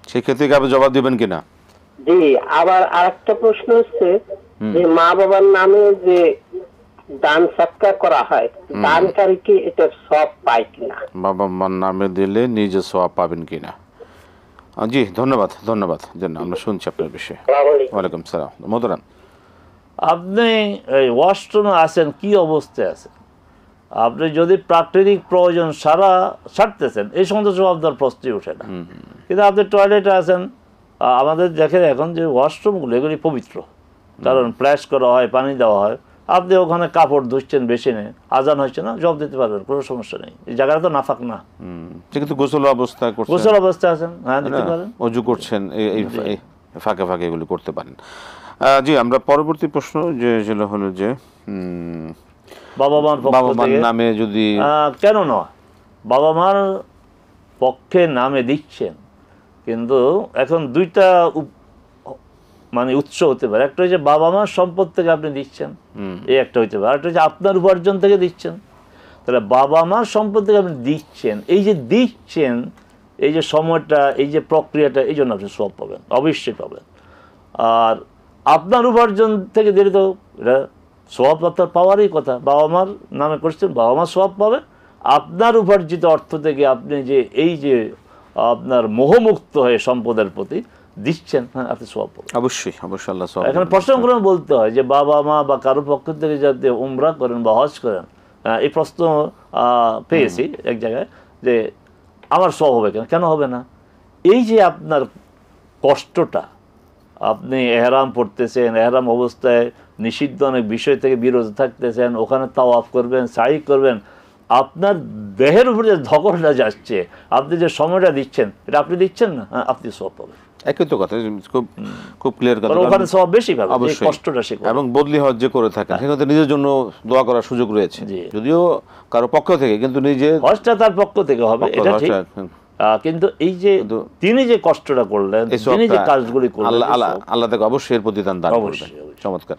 সেক্ষেত্রে কি আপনি জবাব দিবেন কিনা? জি। আবার আরেকটা প্রশ্ন হচ্ছে যে মা বাবার নামে যে দান সৎকার করা হয়, দানকারী কি এটা সব পায় কিনা? বাবা মার নামে দিলে নিজে সওয়াব পাবেন কিনা? জি, ধন্যবাদ ধন্যবাদ, আমরা শুনছি আপনার বিষয়ে। ওয়ালাইকুম সালাম। মোহতারাম, আপনি এই ওয়াশরুমে আছেন, কি অবস্থায় আছেন? আপনি যদি প্রাকৃতিক প্রয়োজন সারতেছেন, এই সমস্ত জবাব দেওয়ার প্রশ্নই ওঠে না। কিন্তু আপনি টয়লেটে আছেন, আমাদের দেখেন এখন যে ওয়াশরুমগুলো এগুলি পবিত্র, কারণ ফ্ল্যাশ করা হয়, পানি দেওয়া হয়। আপনি ওখানে কাপড় ধুচ্ছেন, বেশি নেই, আজান হচ্ছে না, জবাব দিতে পারবেন, কোনো সমস্যা নেই। এই জায়গাটা তো নাফাক না, কিন্তু গোসল অবস্থা করছেন, গোসল অবস্থায় আছেন, হ্যাঁ দিতে পারেন, অজু করছেন, এই ফাঁকে ফাঁকে এগুলি করতে পারেন। জি, আমরা পরবর্তী প্রশ্ন যেটা হলো যে বাবা মার নামে যদি, কেন নয়, বাবা মার পক্ষে নামে দিচ্ছেন, কিন্তু এখন দুইটা মানে উৎস হতে পারে। একটা হচ্ছে বাবা মার সম্পদ থেকে আপনি দিচ্ছেন, এই একটা হইতে পারে। আরেকটা হচ্ছে আপনার উপার্জন থেকে দিচ্ছেন। তাহলে বাবা মার সম্পদ থেকে আপনি দিচ্ছেন, এই যে দিচ্ছেন, এই যে সময়টা, এই যে প্রক্রিয়াটা, এই জন্য আপনি সওয়াব পাবেন, অবশ্যই পাবেন। আর আপনার উপার্জন থেকে দিলে তো এটা সওয়াব আপনার পাওয়ারই কথা। বাবা মার নামে করছেন, বাবা মা সওয়াব পাবে। আপনার উপার্জিত অর্থ থেকে আপনি যে এই যে আপনার মোহমুক্ত হয়ে সম্পদের প্রতি দিচ্ছেন, হ্যাঁ আপনি সওয়াব পাবেন অবশ্যই অবশ্যই, আল্লাহ সওয়াব। এখানে প্রশ্ন করে বলতে হয় যে বাবা মা বা কারো পক্ষ থেকে যাতে উমরা করেন বা হজ করেন, এই প্রশ্ন পেয়েছি এক জায়গায় যে আমার সওয়াব হবে কেন? কেন হবে না? এই যে আপনার কষ্টটা, আপনি এহরাম পড়তেছেন, এহরাম অবস্থায় নিষিদ্ধ অনেক বিষয় থেকে বিরত থাকতেছেন, ওখানে তাওয়াফ করবেন, সাই করবেন, আপনার দেহের উপরে যে ধকলটা যাচ্ছে, আপনি যে সময়টা দিচ্ছেন, এটা আপনি দিচ্ছেন না, আপনি সওয়াব পাবেন। একই তো কথা, খুব ক্লিয়ার কথা। ওখানে সওয়াব বেশি পাবেন, এই কষ্টটা সে এবং বদলি হজ যে করে থাকেন, সেখানে নিজের জন্য দোয়া করার সুযোগ রয়েছে, যদিও কারো পক্ষ থেকে, কিন্তু নিজে হজটা তার পক্ষ থেকে হবে, এটা ঠিক। কিন্তু এই যে তিনি যে কষ্টটা করলেন, তিনি যে কাজগুলি করলেন, আল্লাহ তাকে অবশ্যই এর প্রতিদান দান করবেন। চমৎকার।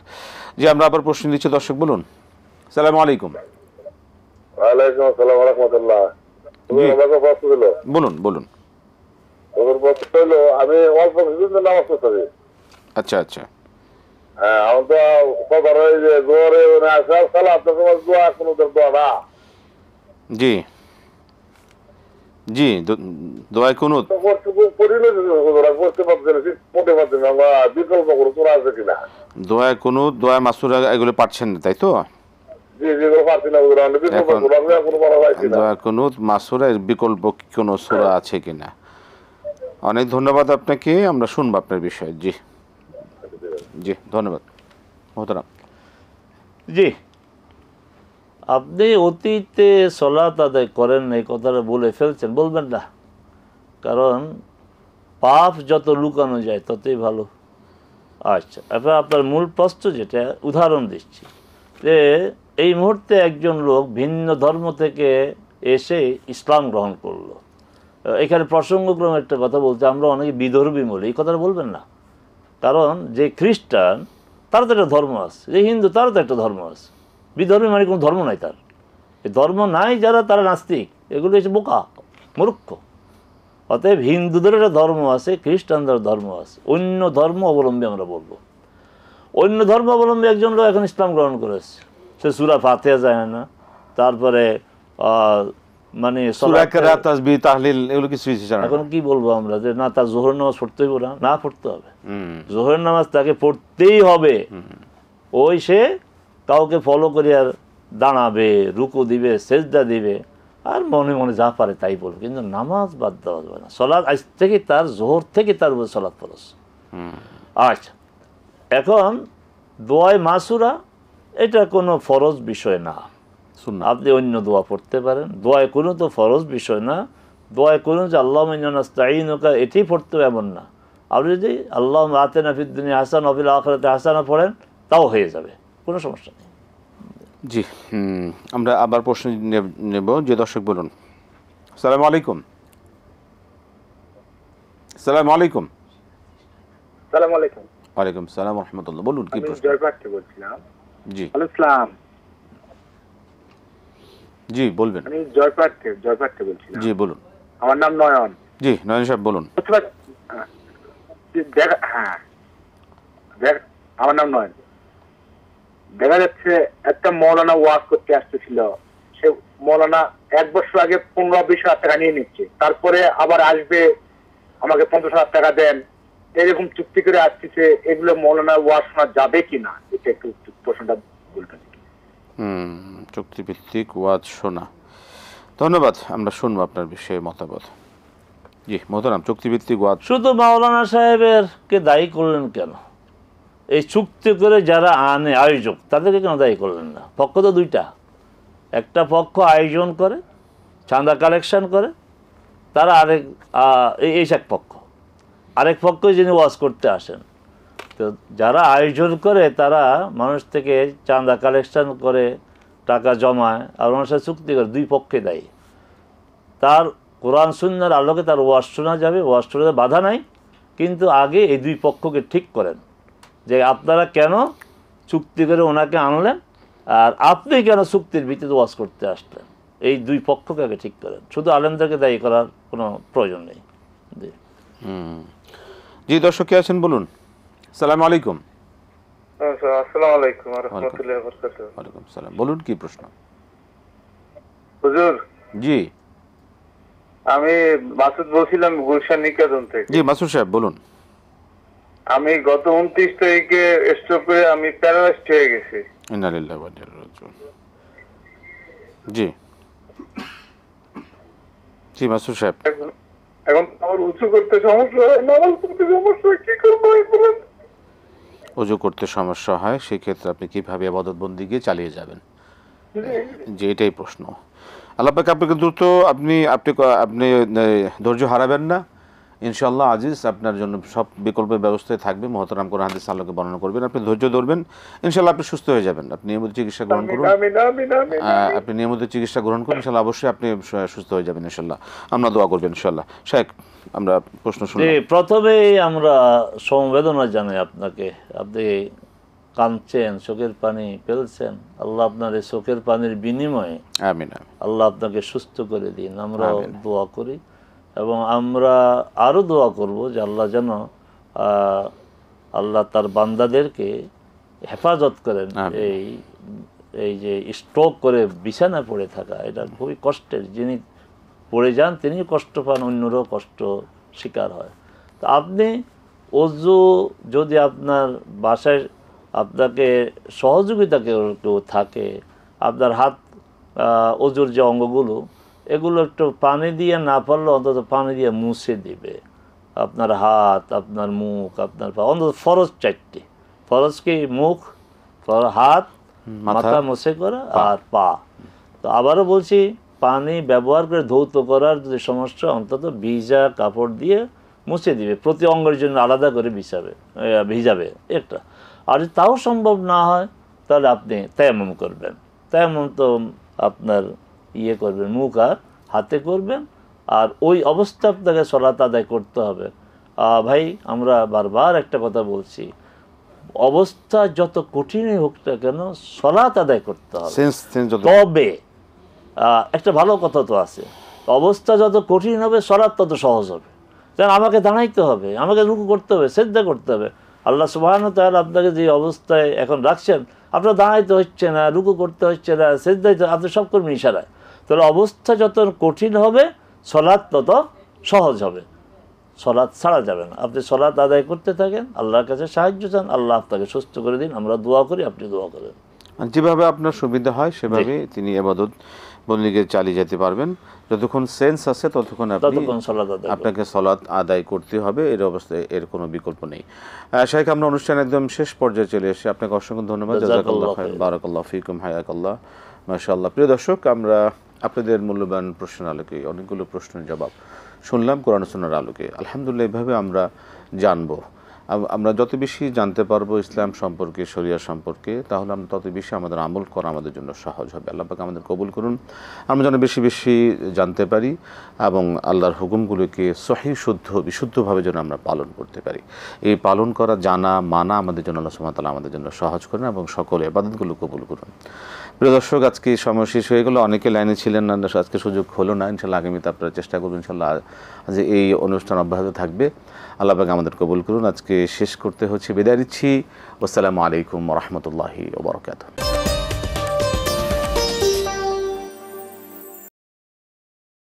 জি, আমরা আবার প্রশ্ন দিচ্ছি, দর্শক বলুন। আসসালামু আলাইকুম। ওয়ালাইকুম আসসালাম ওয়া রাহমাতুল্লাহ। বলুন বলুন। আমি অল্প কিছুদিন নামাজ পড়তে। আচ্ছা আচ্ছা। হ্যাঁ, আমার তো খবর হয় যে জোরে আসার সালাত তোমার দোয়া কোনো দোয়া না। জি জি, দোয়া কুনুত বিকল্প করে তোরা আছে কিনা? দোয়া কুনুত, দোয়া মাসুরা এগুলো পাচ্ছেন না, তাই তো? দোয়া কুনুত মাসুরা বিকল্প কোনো সূরা আছে কিনা? অনেক ধন্যবাদ আপনাকে, আমরা শুনবো আপনার বিষয়ে। জি জি, ধন্যবাদ মোহতারাম। জি, আপনি অতীতে সলাত আদায় করেন, এই কথাটা বলে ফেলছেন, বলবেন না। কারণ পাপ যত লুকানো যায় ততই ভালো। আচ্ছা, এবার আপনার মূল প্রশ্ন যেটা, উদাহরণ দিচ্ছি যে এই মুহূর্তে একজন লোক ভিন্ন ধর্ম থেকে এসে ইসলাম গ্রহণ করলো। এখানে প্রসঙ্গক্রমে একটা কথা বলতে, আমরা অনেকে বিধর্মী বলি, এই কথাটা বলবেন না। কারণ যে খ্রিস্টান তার তো একটা ধর্ম আছে, যে হিন্দু তারও তো একটা ধর্ম আছে। বিধর্মী মানে কোনো ধর্ম নাই তার। এই ধর্ম নাই যারা, তারা নাস্তিক, এগুলো হচ্ছে বোকা, মূর্খ। অতএব হিন্দুদের একটা ধর্ম আছে, খ্রিস্টানদের ধর্ম আছে, অন্য ধর্ম অবলম্বী আমরা বলবো। অন্য ধর্ম অবলম্বী একজন লোক এখন ইসলাম গ্রহণ করেছে, সে সূরা ফাতিহা জানে না, তারপরে মানে সূরা কিরাত, তাসবিহ, তাহলিল এগুলো কিছুই জানে না। এখন কি বলবো আমরা, যে না তার জোহর নামাজ পড়তে হইব না? না, পড়তে হবে। জোহর নামাজ তাকে পড়তেই হবে। ওই সে কাউকে ফলো করে আর দাঁড়াবে, রুকু দিবে, সেজদা দিবে, আর মনে মনে যা পারে তাই বলবে, কিন্তু নামাজ বাদ দেওয়া যাবে না। সলাৎ আজ থেকে তার, জোহর থেকে তার উপর সলাৎ ফরজ। আচ্ছা, এখন দোয়ায় মাসুরা এটা কোনো ফরজ বিষয় না, সুন্নাত। আপনি অন্য দোয়া পড়তে পারেন। দোয়ায় কোনো তো ফরজ বিষয় না। দোয়ায় কোনো যে আল্লাহুম্মা ইন্না নাস্তাঈনুকা এটাই পড়তে হবে এমন না। আপনি যদি আল্লাহুম্মা আতিনা ফিদ দুনিয়া হাসানা ওয়া ফিল আখিরাতি হাসানা পড়েন, তাও হয়ে যাবে, কোনো সমস্যা নেই। জি, আমরা আবার প্রশ্ন নেব। যে দর্শক বলুন। আসসালামু আলাইকুম। আসসালামু আলাইকুম। সালাম আলাইকুম। ওয়ালাইকুম সালাম ওয়া রাহমাতুল্লাহ। বলুন কি আমি প্রশ্ন? জয়পাট থেকে বলছিলাম। জি আসসালাম। জি বলবেন। আমি জয়পাট থেকে বলছিলাম। জি বলুন। আমার নাম নয়ন। জি নয়ন সাহেব বলুন। আমার নাম নয়ন। দেখা যাচ্ছে একটা মৌলানা ওয়াজ করতে আসতেছিল, সে মৌলানা 1 বছর আগে 15-20 হাজার টাকা নিয়ে নিচ্ছে, তারপরে আবার আসবে আমাকে 50,000 টাকা দেন, এরকম চুক্তি করে আসতেছে। এগুলো মৌলানা ওয়াজ শোনা যাবে কিনা, এটা একটু প্রশ্নটা বলতেন। চুক্তিভিত্তিক ওয়াজ শোনা, ধন্যবাদ। আমরা শুনবো আপনার বিষয়ে মতামত। জি মোহতারাম, চুক্তিভিত্তিক ওয়াজ শুধু মাওলানা সাহেবেরকে দায়ী করলেন কেন? এই চুক্তি করে যারা আনে আয়োজক, তাদেরকে কেন দায়ী করলেন না? পক্ষ তো দুইটা, একটা পক্ষ আয়োজন করে, চাঁদা কালেকশন করে, তারা আরেক এই এক পক্ষ, আরেক পক্ষ যিনি ওয়াজ করতে আসেন। তো যারা আয়োজন করে তারা মানুষ থেকে চাঁদা কালেকশন করে, টাকা জমায়, আর ওনার সাথে চুক্তি করে, দুই পক্ষে দায়ী। তার কোরআন সুন্নাহর আলোকে তার ওয়াজ শোনা যাবে, ওয়াজ শোনাতে বাধা নাই, কিন্তু আগে এই দুই পক্ষকে ঠিক করেন যে আপনারা কেন চুক্তি করে ওনাকে আনলেন, আর আপনি কেন চুক্তির ভিত্তিতে ওয়াজ করতে আসলেন। এই দুই পক্ষকে আগে ঠিক করেন, শুধু আলেমদেরকে দায়ী করার কোনো প্রয়োজন নেই। জি জি দর্শক কে আছেন বলুন। আসসালামু আলাইকুম। আসসালামু আলাইকুম ওয়া রাহমাতুল্লাহি ওয়া বারাকাতুহু। ওয়ালাইকুম সালাম। বলুন কি প্রশ্ন? হুজুর, জি আমি মাসুদ বলছিলাম গুলশান নিকেতন থেকে। জি মাসুদ সাহেব বলুন। আমি গত 29 তারিখে স্ট্রোক করে আমি প্যারালাইজড হয়ে গেছি। ইন্না লিল্লাহি ওয়া ইন্না ইলাইহি রাজিউন। জি জি মাসুদ সাহেব, এখন আমার উঁচু করতে সমস্যা হয়, নামাজ পড়তে সমস্যা হয়, কি করবো বলেন? ওযু করতে সমস্যা হয়, সেই ক্ষেত্রে আপনি কিভাবে ইবাদত বন্দেগী চালিয়ে যাবেন, যে এটাই প্রশ্ন। আল্লাহ পাক আপনাকে দ্রুত, আপনি ধৈর্য হারাবেন না ইনশাআল্লাহ। আজিজ আপনার জন্য সব বিকল্পের ব্যবস্থায় থাকবে। মুহতারাম কোরআন হাদিস আল্লাহকে বর্ণনা করবেন, আপনি ধৈর্য ধরবেন, ইনশাআল্লাহ আপনি সুস্থ হয়ে যাবেন। আপনি নিয়মিত চিকিৎসা গ্রহণ করুন, আপনি নিয়মিত চিকিৎসা গ্রহণ করুন, ইনশাআল্লাহ অবশ্যই আপনি সুস্থ হয়ে যাবেন ইনশাআল্লাহ। আমরা দোয়া করবেন ইনশাআল্লাহ। শেখ, আমরা প্রশ্ন শুনি। প্রথমেই আমরা সমবেদনা জানাই আপনাকে, আপনি কাঁদছেন, চোখের পানি ফেলছেন। আল্লাহ আপনার এই চোখের পানির বিনিময়ে আমিন আল্লাহ আপনাকে সুস্থ করে দিন, আমরা দোয়া করি। এবং আমরা আরও দোয়া করব যে আল্লাহ যেন আল্লাহ তার বান্দাদেরকে হেফাজত করেন। এই যে স্ট্রোক করে বিছানা পড়ে থাকা, এটা খুবই কষ্টের। যিনি পড়ে যান তিনি কষ্ট পান, অন্যরাও কষ্ট শিকার হয়। তো আপনি ওযু, যদি আপনার বাসায় আপনাকে সহযোগিতা কেউ থাকে, আপনার হাত ওযুর যে অঙ্গগুলো, এগুলো একটু পানি দিয়ে না পারলে অন্তত পানি দিয়ে মুছে দিবে। আপনার হাত, আপনার মুখ, আপনার পা, অন্তত ফরজ 4টি। ফরজ কি? মুখ, হাত, মাথা মুছে করা, আর পা। তো আবারও বলছি, পানি ব্যবহার করে ধৌত করার যদি সমস্যা, অন্তত ভিজা কাপড় দিয়ে মুছে দিবে, প্রতি অঙ্গের জন্য আলাদা করে ভিজাবে একটা। আর যদি তাও সম্ভব না হয় তাহলে আপনি তায়াম্মুম করবেন। তায়াম্মুম তো আপনার করবেন, মুখ আর হাতে করবেন, আর ওই অবস্থা আপনাকে সালাত আদায় করতে হবে। ভাই আমরা বারবার একটা কথা বলছি, অবস্থা যত কঠিনই হোক না কেন সালাত আদায় করতে হবে। তবে একটা ভালো কথা তো আছে, অবস্থা যত কঠিন হবে সালাত তত সহজ হবে। কারণ আমাকে দাঁড়াইতে হবে, আমাকে রুকু করতে হবে, সিজদা করতে হবে। আল্লাহ সুবহানাহু ওয়া তাআলা আপনাকে যে অবস্থায় এখন রাখছেন, আপনার দাঁড়াইতে হচ্ছে না, রুকু করতে হচ্ছে না, সিজদাইতে, আপনি সব করবেন ইশারায়। তাহলে অবস্থা যত কঠিন হবে সালাত তত সহজ হবে। সালাত ছাড়া যাবে না। আপনি সালাত আদায় করতে থাকেন, আল্লাহর কাছে সাহায্য চান, আল্লাহ আপনাকে সুস্থ করে দিন। আমরা দোয়া করি, আপনি দোয়া করেন। যেভাবে আপনার সুবিধা হয় সেভাবে তিনি ইবাদত বন্দেগী চালিয়ে যেতে পারবেন। যতক্ষণ সেন্স আছে ততক্ষণ আপনাকে সালাত আদায় করতে হবে। এর অবস্থায় এর কোনো বিকল্প নেই। শাইখ, আমরা অনুষ্ঠান একদম শেষ পর্যায়ে চলে এসেছি। আপনাকে অসংখ্য ধন্যবাদ। জাযাকাল্লাহু খাইর, বারাকাল্লাহু ফিকুম, হায়াকাল্লাহ, মাশাআল্লাহ। প্রিয় দর্শক, আমরা আপনাদের মূল্যবান প্রশ্নের আলোকে অনেকগুলো প্রশ্নের জবাব শুনলাম কোরআন সুন্নাহর আলোকে। আলহামদুলিল্লাহ, এভাবে আমরা জানবো। আমরা যত বেশি জানতে পারবো ইসলাম সম্পর্কে, শরিয়া সম্পর্কে, তাহলে আমরা তত বেশি আমাদের আমল করা আমাদের জন্য সহজ হবে। আল্লাহ পাক আমাদের কবুল করুন। আমরা যেন বেশি বেশি জানতে পারি এবং আল্লাহর হুকুমগুলোকে সহিহ বিশুদ্ধভাবে যেন আমরা পালন করতে পারি। এই পালন করা, জানা, মানা আমাদের জন্য আল্লাহ সুবহানাহু ওয়া তাআলা আমাদের জন্য সহজ করেন এবং সকল ইবাদতগুলো কবুল করুন। প্রিয় দর্শক, আজকে সময় শেষ হয়ে গেল। অনেকে লাইনে ছিলেন না, আজকে সুযোগ হলো না। ইনশাআল্লাহ আগামীতে আপনারা চেষ্টা করবেন। ইনশাআল্লাহ যে এই অনুষ্ঠান অব্যাহত থাকবে। আল্লাহ পাক আমাদের কবুল করুন। আজকে শেষ করতে হচ্ছে, বিদায় নিচ্ছি। আসসালামু আলাইকুম ওয়া রাহমাতুল্লাহি ওয়া বারাকাতুহু।